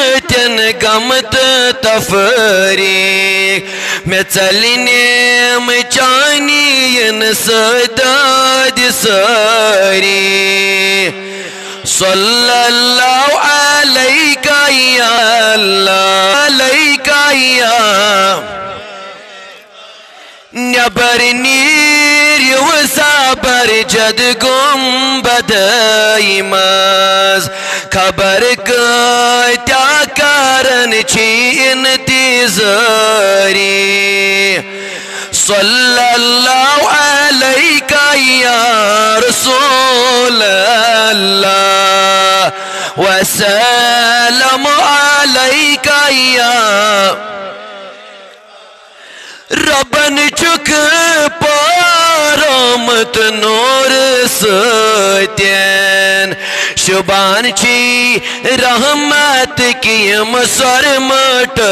سۭتٮ۪ن غمت تفریٖق مےٚ ژلنیم چانی یِنہٕ سۭتۍ دادِ سٲری صلی اللہ علیکہ یا اللہ علیکہ یا نیبر نیٖرِو صبر جد گُنٛبدٕے منٛز خبر کۭتیٛاہ کران چھِ اِنتظٲری صلی اللہ علیکہ یا رسول اللہ وسلم علیکہ یا ربن چھُکھ پورومُت نور سۭتٮ۪ن شُبان چھی رحمت کی یِم سۄرمٹٲری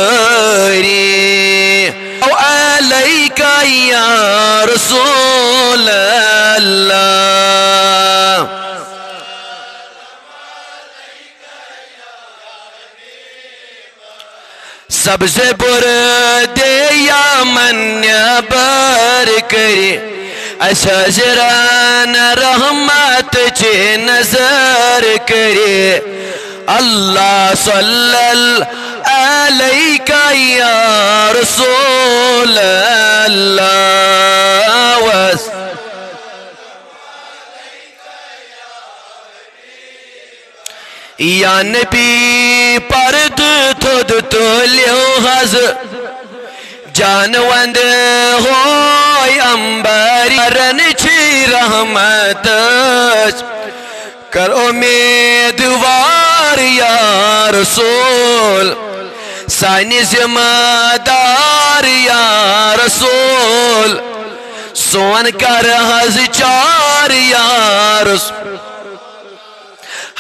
علیکہ یا رسول اللہ سبز بردے یمن نیبر کری اس حضران رحمت چی نظر کری اللہ صلی اللہ علیکہ یا رسول اللہ یا نبی پرد تھود تولیو حض جانوند ہوئی امباری رن چھی رحمت کر امیدوار یا رسول سانی ذمہ دار یا رسول سون کر حض چار یا رسول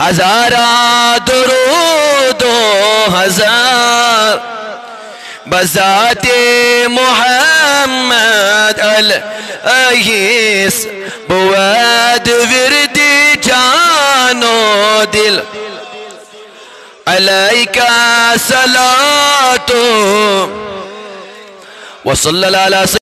ہزارہ درود و ہزار بذات محمد علیہ بود ورد جان و دل علیکہ صلاۃ و صلی اللہ علیہ